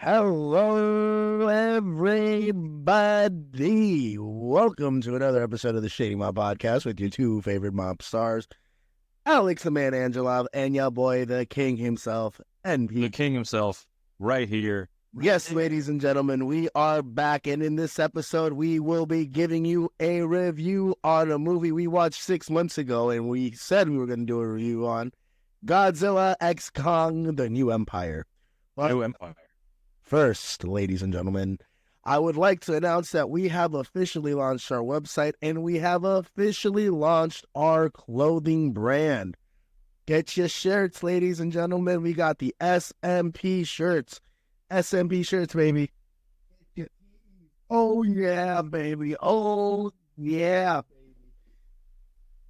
Hello, everybody. Welcome to another episode of the Shady Mob Podcast with your two favorite mob stars, Alex the Man Angelov, and your boy, the king himself, The Npv. king himself, right here. Yes, ladies and gentlemen, we are back, and in this episode, we will be giving you a review on a movie we watched 6 months ago, and we said we were going to do a review on Godzilla x Kong: The New Empire. New Empire. First, ladies and gentlemen, I would like to announce that we have officially launched our website and we have officially launched our clothing brand. Get your shirts, ladies and gentlemen. We got the SMP shirts. SMP shirts, baby. Oh, yeah, baby. Oh, yeah.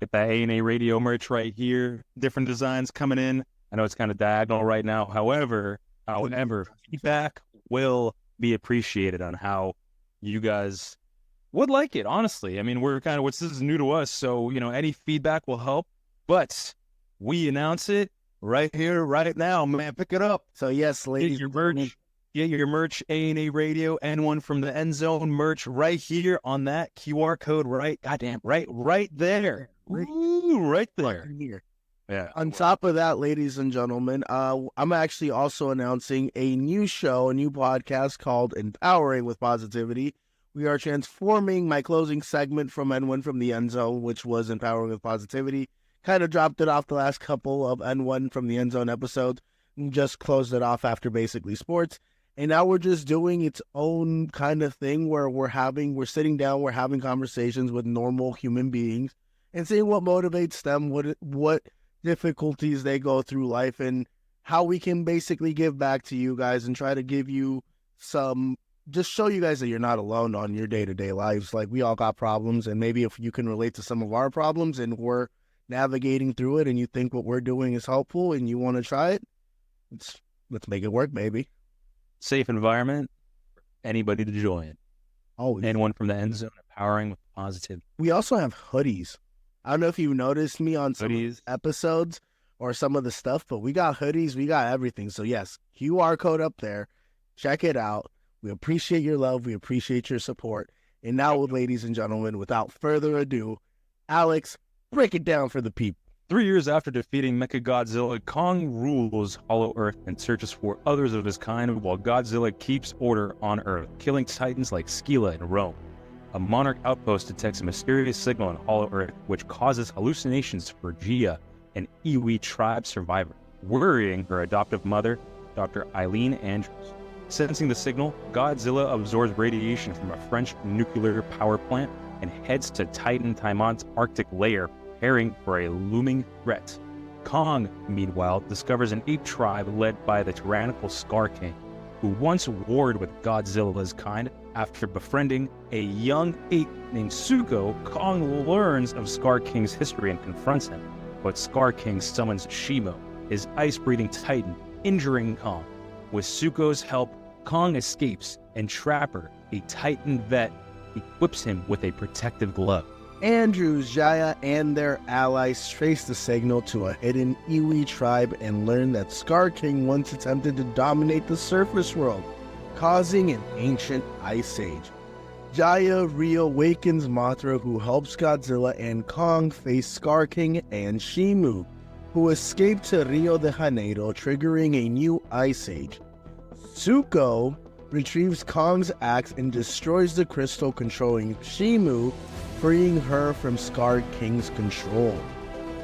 Get that A&A radio merch right here. Different designs coming in. I know it's kind of diagonal right now. However, feedback will be appreciated on how you guys would like it, honestly. I mean, this is new to us, so, any feedback will help. But we announce it right here, right now, man. Pick it up. So, yes, ladies. Get your merch, A&A Radio, and one from the End Zone merch right here on that QR code, right there. Ooh, right there. Here. Yeah. On top of that, ladies and gentlemen, I'm actually also announcing a new show, a new podcast called Empowering with Positivity. We are transforming my closing segment from N1 from the End Zone, which was Empowering with Positivity. Kind of dropped it off the last couple of N1 from the End Zone episodes and just closed it off after basically sports. And now we're just doing its own kind of thing where we're sitting down, we're having conversations with normal human beings and seeing what motivates them, what difficulties they go through life, and how we can basically give back to you guys and try to give you just show you guys that you're not alone on your day-to-day lives. Like, we all got problems, and maybe if you can relate to some of our problems and we're navigating through it and you think what we're doing is helpful and you want to try it, let's make it work, baby. Safe environment, anybody to join. Always. And one from the End Zone, Empowering with Positivity. We also have hoodies. I don't know if you've noticed me on some Hoodies. episodes or some of the stuff, but we got hoodies, we got everything. So yes, QR code up there. Check it out. We appreciate your love. We appreciate your support. And now, ladies and gentlemen, without further ado, Alex, break it down for the people. 3 years after defeating Mechagodzilla, Kong rules Hollow Earth and searches for others of his kind while Godzilla keeps order on Earth, killing titans like Scylla and Rome. A Monarch outpost detects a mysterious signal on Hollow Earth, which causes hallucinations for Gia, an Iwi tribe survivor, worrying her adoptive mother, Dr. Eileen Andrews. Sensing the signal, Godzilla absorbs radiation from a French nuclear power plant and heads to Titan Taimon's Arctic lair, preparing for a looming threat. Kong, meanwhile, discovers an ape tribe led by the tyrannical Scar King, who once warred with Godzilla's kind. After befriending a young ape named Suko, Kong learns of Scar King's history and confronts him, but Scar King summons Shimo, his ice-breathing titan, injuring Kong. With Suko's help, Kong escapes, and Trapper, a titan vet, equips him with a protective glove. Andrews, Jaya, and their allies trace the signal to a hidden Iwi tribe and learn that Scar King once attempted to dominate the surface world, causing an ancient ice age. Jaya reawakens Mothra, who helps Godzilla and Kong face Scar King and Shimu, who escaped to Rio de Janeiro, triggering a new ice age. Suko retrieves Kong's axe and destroys the crystal controlling Shimu, freeing her from Scar King's control.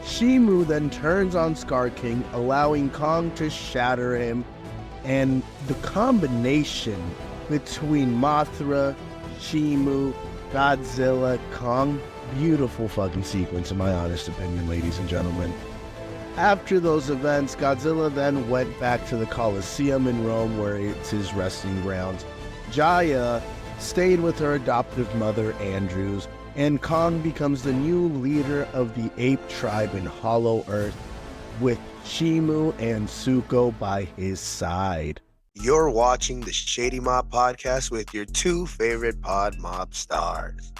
Shimu then turns on Scar King, allowing Kong to shatter him, and the combination between Mothra, Shimu, Godzilla, Kong, beautiful fucking sequence in my honest opinion, ladies and gentlemen. After those events, Godzilla then went back to the Colosseum in Rome, where it's his resting grounds. Jaya stayed with her adoptive mother, Andrews, and Kong becomes the new leader of the ape tribe in Hollow Earth, with Shimu and Suko by his side. You're watching the Shady Mob Podcast with your two favorite pod mob stars.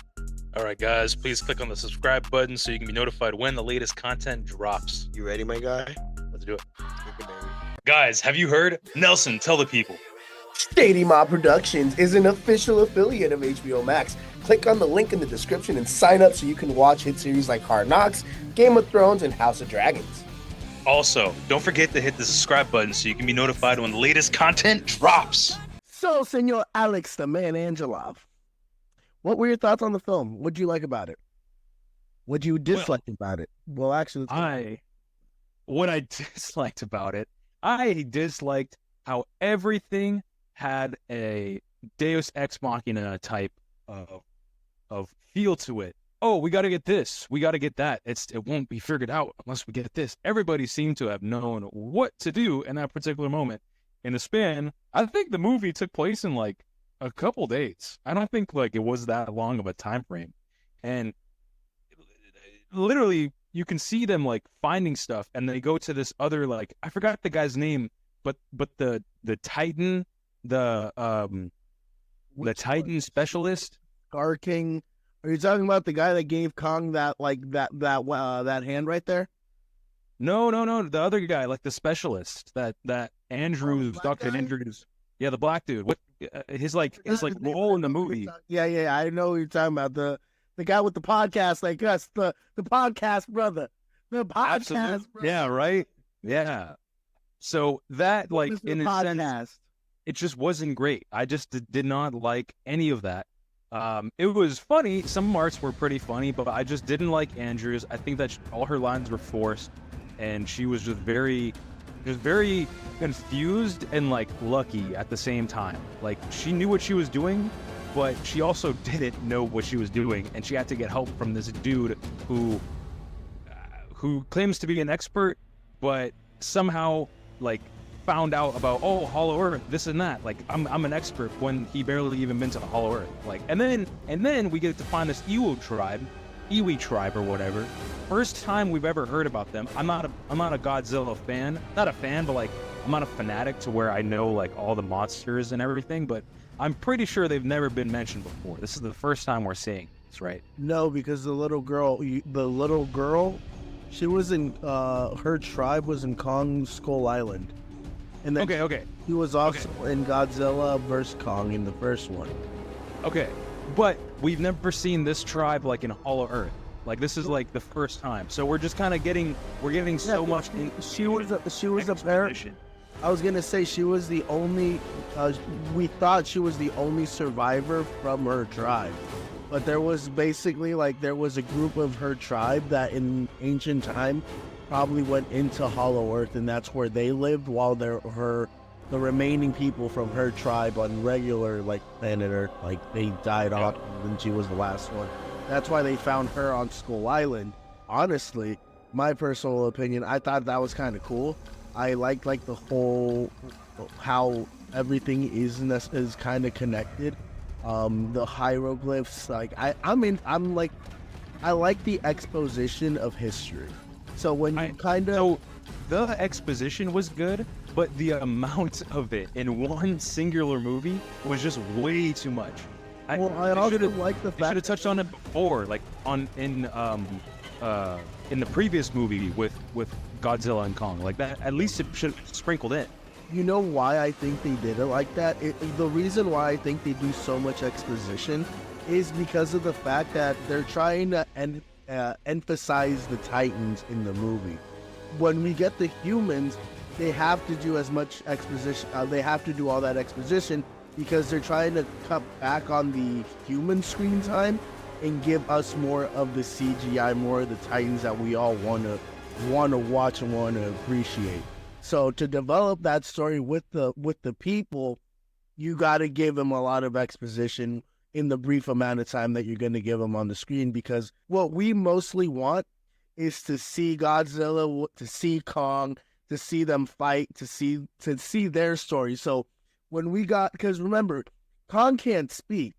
All right, guys, please click on the subscribe button so you can be notified when the latest content drops. You ready, my guy? Let's do it. Look at baby. Guys, have you heard? Nelson, tell the people. Shady Mob Productions is an official affiliate of HBO Max. Click on the link in the description and sign up so you can watch hit series like Hard Knocks, Game of Thrones, and House of Dragons. Also, don't forget to hit the subscribe button so you can be notified when the latest content drops. So, Senor Alex, the man Angelov, what were your thoughts on the film? What did you like about it? What did you dislike about it? Well, actually, what I disliked about it, I disliked how everything had a Deus Ex Machina type of feel to it. Oh, we got to get this. We got to get that. It won't be figured out unless we get this. Everybody seemed to have known what to do in that particular moment. In the span, I think the movie took place in like a couple days. I don't think like it was that long of a time frame. And literally, you can see them like finding stuff, and they go to this other like I forgot the guy's name, but the Titan, the Titan specialist, Scar King. Are you talking about the guy that gave Kong that hand right there? No, the other guy, like the specialist that Andrews, Dr. Andrews. Yeah, the black dude. What his role in the movie? Yeah, I know what you're talking about. The guy with the podcast like us, the podcast brother. The podcast Absolutely. brother. Yeah, right? Yeah. So that like in a podcast. sense, it just wasn't great. I just did not like any of that. It was funny. Some parts were pretty funny, but I just didn't like Andrews. I think that all her lines were forced, and she was just very confused and like lucky at the same time. Like she knew what she was doing, but she also didn't know what she was doing, and she had to get help from this dude who claims to be an expert, but somehow like found out about Hollow Earth, this and that. Like I'm an expert when he barely even been to Hollow Earth. Like and then we get to find this Iwi tribe or whatever. First time we've ever heard about them. I'm not a Godzilla fan. Not a fan, but like I'm not a fanatic to where I know like all the monsters and everything, but I'm pretty sure they've never been mentioned before. This is the first time we're seeing this, right? No, because the little girl, she was in her tribe was in Kong Skull Island. And then Okay. he was also in Godzilla vs. Kong in the first one. Okay, but we've never seen this tribe like in Hollow Earth. Like this is like the first time, so we're just kind of getting so much. She was a parent. I was gonna say she was the only. We thought she was the only survivor from her tribe, but there was basically there was a group of her tribe that in ancient time probably went into Hollow Earth, and that's where they lived while the remaining people from her tribe on regular planet Earth they died off, and she was the last one. That's why they found her on Skull Island. Honestly, my personal opinion, I thought that was kind of cool. I like the whole how everything is kind of connected. The hieroglyphs, I like the exposition of history. So when the exposition was good, but the amount of it in one singular movie was just way too much. I also like the fact they should have touched on it before, like in the previous movie with Godzilla and Kong, like that. At least it should have sprinkled in. You know why I think they did it like that? The reason why I think they do so much exposition is because of the fact that they're trying to emphasize the Titans in the movie. When we get the humans, they have to do as much exposition. They have to do all that exposition because they're trying to cut back on the human screen time and give us more of the CGI, more of the Titans that we all want to watch and want to appreciate. So to develop that story with the people, you got to give them a lot of exposition in the brief amount of time that you're going to give them on the screen, because what we mostly want is to see Godzilla, to see Kong, to see them fight, to see their story. So when we got, because remember, Kong can't speak.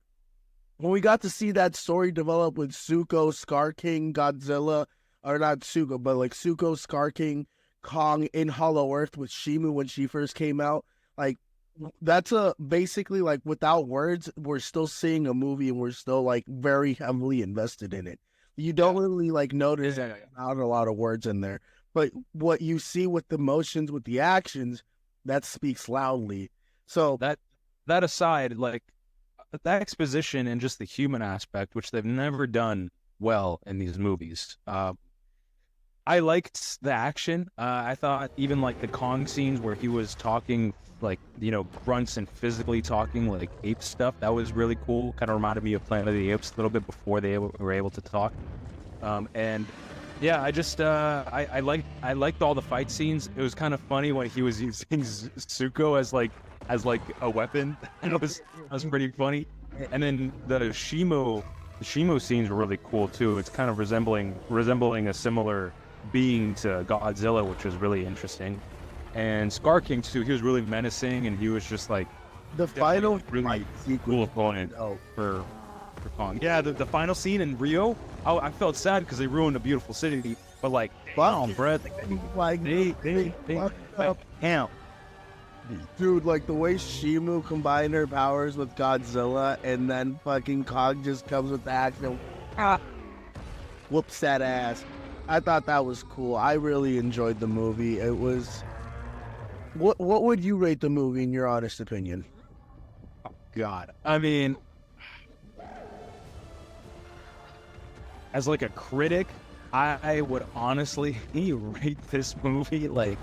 When we got to see that story develop with Zuko, Scar King, Godzilla, or not Zuko, but Zuko, Scar King, Kong in Hollow Earth with Shimu when she first came out, that's basically without words, we're still seeing a movie and we're still very heavily invested in it. You don't really notice not a lot of words in there, but what you see with the motions, with the actions, that speaks loudly. So that aside, like that exposition and just the human aspect, which they've never done well in these movies. I liked the action. I thought even like the Kong scenes where he was talking like, grunts and physically talking like ape stuff, that was really cool. Kind of reminded me of Planet of the Apes a little bit before they were able to talk. And yeah, I just I liked all the fight scenes. It was kind of funny when he was using Zuko as like a weapon. That was pretty funny. And then the Shimo scenes were really cool too. It's kind of resembling a similar being to Godzilla, which was really interesting. And Scar King too, he was really menacing, and he was just like The final really fight cool sequence. opponent Oh, for Kong. Yeah, the final scene in Rio, I felt sad because they ruined a beautiful city, but like, wow, Brett, like they fucked up. damn. Dude, like the way Shimu combined her powers with Godzilla, and then fucking Kong just comes with the action, whoops that ass. I thought that was cool. I really enjoyed the movie. It was. What would you rate the movie in your honest opinion? God, I mean, as like a critic, I would honestly rate this movie like,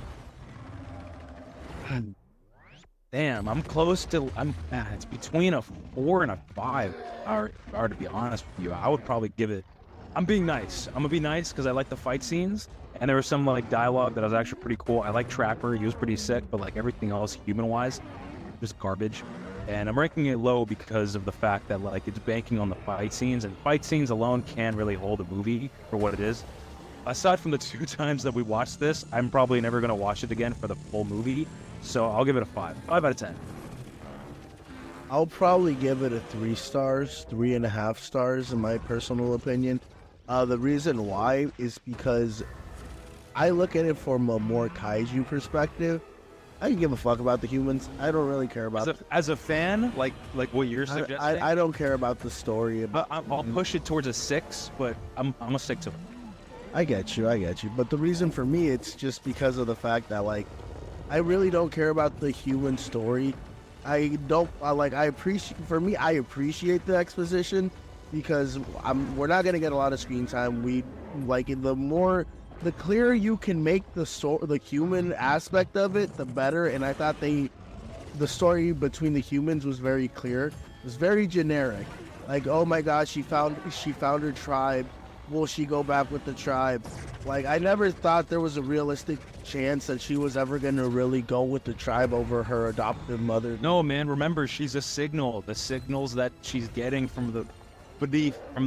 damn, I'm close to, it's between a 4 and a 5. Or to be honest with you, I would probably give it. I'm being nice. I'm gonna be nice because I like the fight scenes, and there was some like dialogue that was actually pretty cool. I like Trapper; he was pretty sick, but like everything else, human-wise, just garbage. And I'm ranking it low because of the fact that like it's banking on the fight scenes, and fight scenes alone can't really hold a movie for what it is. Aside from the 2 times that we watched this, I'm probably never gonna watch it again for the full movie. So I'll give it a 5 out of 10. I'll probably give it a 3 stars, 3.5 stars in my personal opinion. The reason why is because I look at it from a more kaiju perspective. I can give a fuck about the humans. I don't really care about As a fan, like what you're suggesting, I don't care about the story. I'll push it towards a 6, but I'm gonna stick to it. I get you. But the reason for me, it's just because of the fact that like I really don't care about the human story. I appreciate the exposition because we're not gonna get a lot of screen time. The clearer you can make the human aspect of it, the better. And I thought the story between the humans was very clear. It was very generic. Like, oh my God, she found her tribe. Will she go back with the tribe? Like, I never thought there was a realistic chance that she was ever gonna really go with the tribe over her adoptive mother. No, man. Remember, she's a signal. The signals that she's getting from the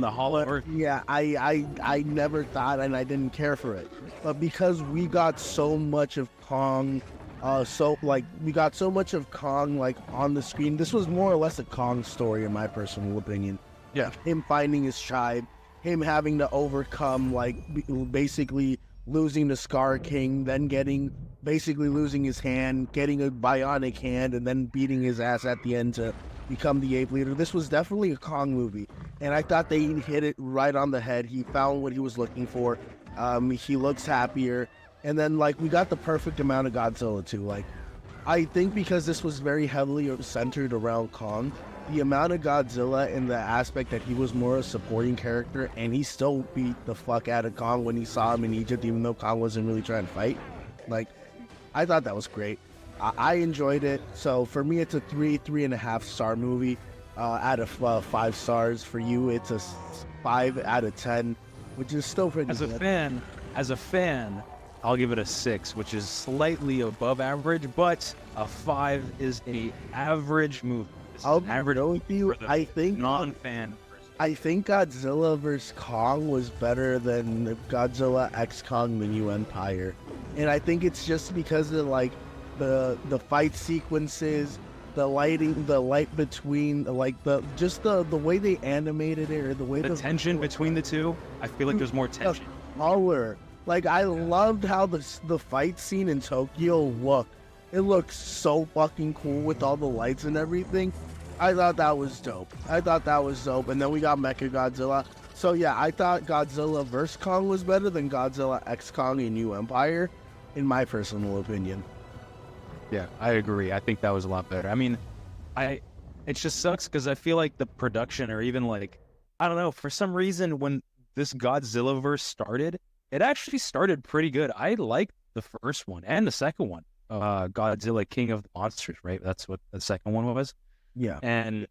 hollow earth. Yeah, I never thought, and I didn't care for it. But because we got so much of Kong, we got so much of Kong like on the screen. This was more or less a Kong story, in my personal opinion. Yeah. Him finding his tribe, him having to overcome basically losing the Scar King, then basically losing his hand, getting a bionic hand, and then beating his ass at the end to become the ape leader. This was definitely a Kong movie, and I thought they hit it right on the head. He found what he was looking for. He looks happier, and then we got the perfect amount of Godzilla too. Like, I think because this was very heavily centered around Kong, the amount of Godzilla and the aspect that he was more a supporting character, and he still beat the fuck out of Kong when he saw him in Egypt, even though Kong wasn't really trying to fight. Like, I thought that was great. I enjoyed it. So for me, it's a 3.5 star movie out of 5 stars. For you, it's a 5 out of 10, which is still pretty good. As a fan, I'll give it a 6, which is slightly above average, but a 5 is a average movie. I'll go with you. I think non-fan. I think Godzilla vs. Kong was better than Godzilla x Kong: The New Empire, and I think it's just because of the fight sequences, the lighting, the light between, the way they animated it, or the way the tension between the two. I feel like there's more tension. Color. Like, I loved how the fight scene in Tokyo looked. It looks so fucking cool with all the lights and everything. I thought that was dope. And then we got Mechagodzilla. So yeah, I thought Godzilla vs. Kong was better than Godzilla x Kong: A New Empire, in my personal opinion. Yeah, I agree. I think that was a lot better. I mean, it just sucks because I feel like the production, or even like, I don't know, for some reason when this Godzilla verse started, it actually started pretty good. I liked the first one and the second one, Godzilla King of the Monsters, right? That's what the second one was. Yeah. And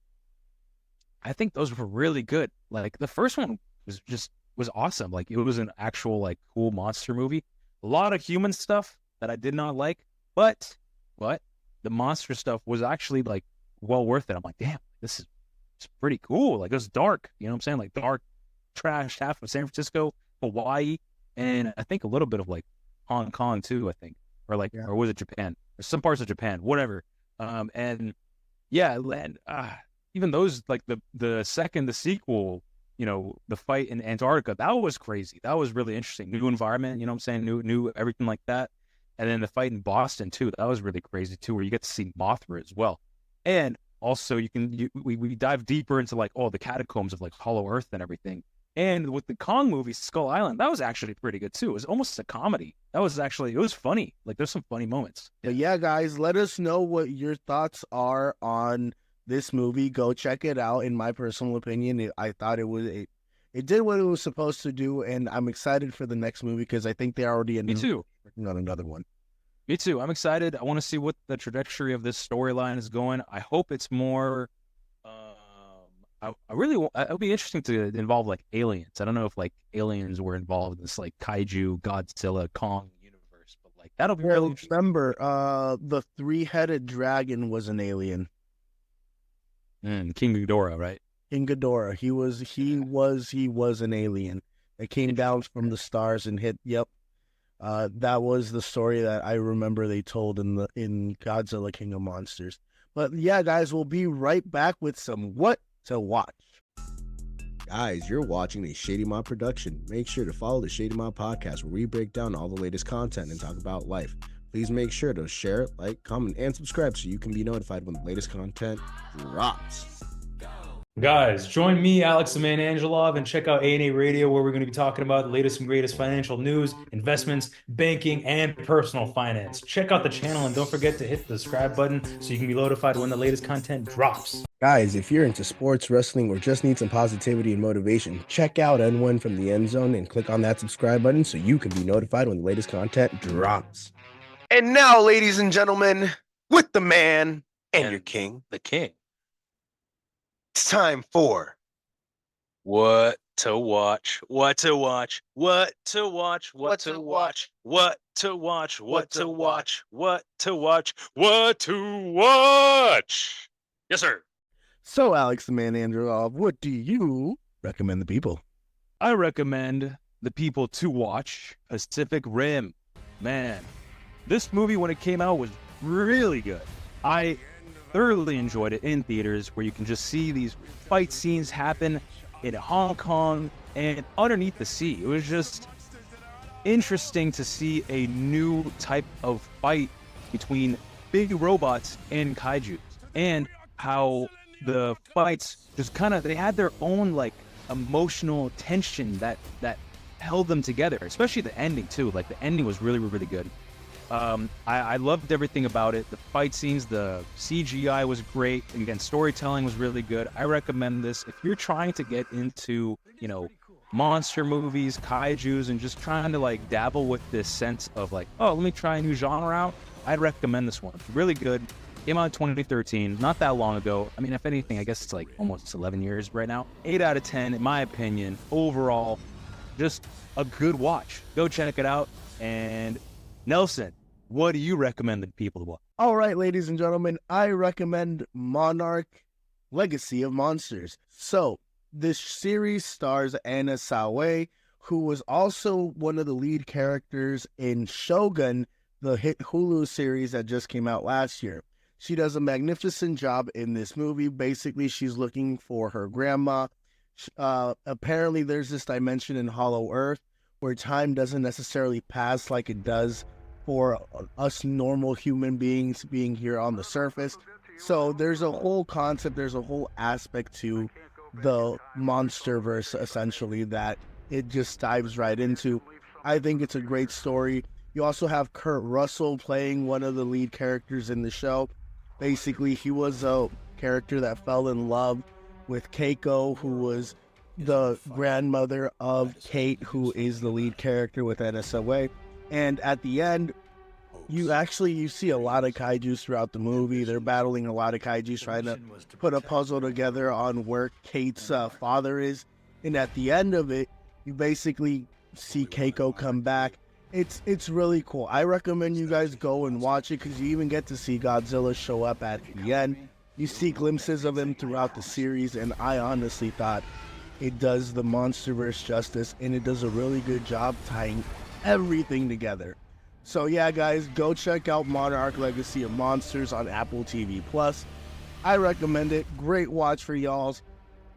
I think those were really good. Like the first one was awesome. Like it was an actual like cool monster movie. A lot of human stuff that I did not like, but the monster stuff was actually like well worth it. I'm like, damn, it's pretty cool. Like it was dark, you know what I'm saying? Like dark, trash half of San Francisco, Hawaii, and I think a little bit of like Hong Kong too, I think. Or like, or was it Japan? Or some parts of Japan, whatever. And yeah, and even those, like the sequel, you know, the fight in Antarctica, that was crazy. That was really interesting. New environment, you know what I'm saying? New everything like that. And then the fight in Boston too, that was really crazy too, where you get to see Mothra as well. And also we dive deeper into like the catacombs of like Hollow Earth and everything. And with the Kong movie, Skull Island, that was actually pretty good too. It was almost a comedy. It was funny. Like there's some funny moments. But yeah, guys, let us know what your thoughts are on this movie. Go check it out. In my personal opinion, I thought it did what it was supposed to do, and I'm excited for the next movie because I think they're already working on another one. Me too. I'm excited. I want to see what the trajectory of this storyline is going. I hope it's more. It'll be interesting to involve like aliens. I don't know if like aliens were involved in this like Kaiju, Godzilla, Kong universe, but like that'll be really interesting. Remember, the 3-headed dragon was an alien. King Ghidorah, right? King Ghidorah. He was an alien that came down from the stars and hit. Yep. That was the story that I remember they told in Godzilla King of Monsters. But yeah, guys, we'll be right back with some What to Watch. Guys, you're watching a Shady Mob production. Make sure to follow the Shady Mob podcast where we break down all the latest content and talk about life. Please make sure to share, like, comment, and subscribe so you can be notified when the latest content drops. Guys, join me, Alex the Man Angelov, and check out A&A Radio, where we're going to be talking about the latest and greatest financial news, investments, banking, and personal finance. Check out the channel, and don't forget to hit the subscribe button so you can be notified when the latest content drops. Guys, if you're into sports, wrestling, or just need some positivity and motivation, check out N1 from the End Zone and click on that subscribe button so you can be notified when the latest content drops. And now, ladies and gentlemen, with the man and your king, the king. It's time for What to watch, what to watch, what to watch, what to watch, what to watch, what to watch, what to watch, what to watch. Yes, sir. So, Alex the Man Angelov, what do you recommend the people? I recommend the people to watch Pacific Rim. Man, this movie when it came out was really good. I thoroughly enjoyed it in theaters, where you can just see these fight scenes happen in Hong Kong and underneath the sea. It was just interesting to see a new type of fight between big robots and kaiju, and how the fights just they had their own like emotional tension that held them together, especially the ending too. Like the ending was really, really good. I loved everything about it. The fight scenes, the CGI was great. And again, storytelling was really good. I recommend this. If you're trying to get into, monster movies, kaijus, and just trying to like dabble with this sense of like, let me try a new genre out, I'd recommend this one. It's really good. Came out in 2013, not that long ago. I mean, if anything, I guess it's like almost 11 years right now. 8 out of 10, in my opinion. Overall, just a good watch. Go check it out. And Nelson, what do you recommend the people to watch? All right, ladies and gentlemen, I recommend Monarch Legacy of Monsters. So, this series stars Anna Sawai, who was also one of the lead characters in Shogun, the hit Hulu series that just came out last year. She does a magnificent job in this movie. Basically, she's looking for her grandma. Apparently, there's this dimension in Hollow Earth where time doesn't necessarily pass like it does for us normal human beings being here on the surface. So there's a whole concept, there's a whole aspect to the Monsterverse, essentially, that it just dives right into. I think it's a great story. You also have Kurt Russell playing one of the lead characters in the show. Basically, he was a character that fell in love with Keiko, who was the grandmother of Kate, who is the lead character with NSOA. And at the end, you see a lot of kaijus throughout the movie. They're battling a lot of kaijus, trying to put a puzzle together on where Kate's father is. And at the end of it, you basically see Keiko come back. It's really cool. I recommend you guys go and watch it, because you even get to see Godzilla show up at the end. You see glimpses of him throughout the series, and I honestly thought it does the MonsterVerse justice, and it does a really good job tying everything together. So yeah, guys, go check out Monarch Legacy of Monsters on Apple TV+. I recommend it. Great watch for y'alls.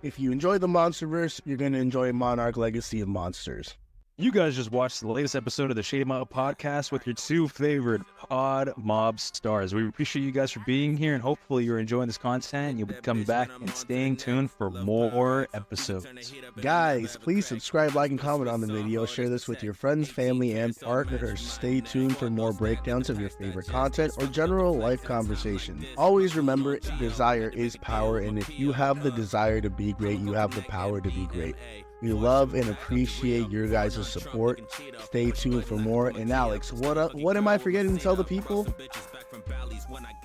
If you enjoy the MonsterVerse, you're going to enjoy Monarch Legacy of Monsters. You guys just watched the latest episode of the Shady Mob podcast with your two favorite pod mob stars. We appreciate you guys for being here, and hopefully you're enjoying this content. You'll be coming back and staying tuned for more episodes. Guys, please subscribe, like, and comment on the video. Share this with your friends, family, and partners. Stay tuned for more breakdowns of your favorite content or general life conversation. Always remember, desire is power, and if you have the desire to be great, you have the power to be great. We love and appreciate your guys' support. Stay tuned for more. And Alex, what am I forgetting to tell the people?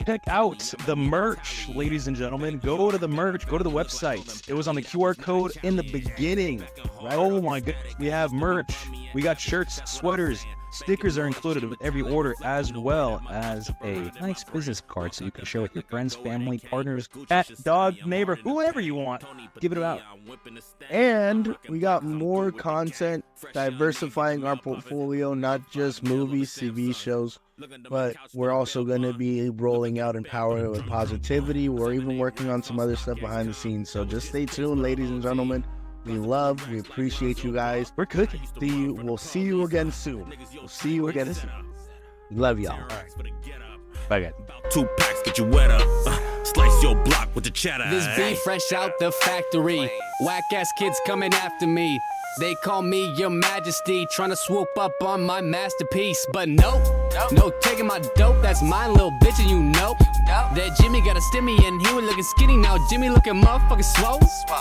Check out the merch, ladies and gentlemen. Go to the merch. Go to the website. It was on the QR code in the beginning. Right? Oh my goodness. We have merch. We got shirts, sweaters. Stickers are included with every order, as well as a nice business card so you can share with your friends, family, partners, cat, dog, neighbor, whoever you want. Give it out. And we got more content, diversifying our portfolio, not just movies, TV shows, but we're also going to be rolling out Empowerment with Positivity. We're even working on some other stuff behind the scenes. So just stay tuned, ladies and gentlemen. We appreciate you guys. We're cooking. We'll see you again soon. Love y'all. All right. Bye, guys. 2 packs get you wetter. Slice your block with the cheddar. This beef fresh out the factory. Whack ass kids coming after me. They call me your majesty, trying to swoop up on my masterpiece. But no taking my dope, that's mine, little bitch, and you know that Jimmy got a stimmy and he was looking skinny. Now Jimmy looking motherfucking swole.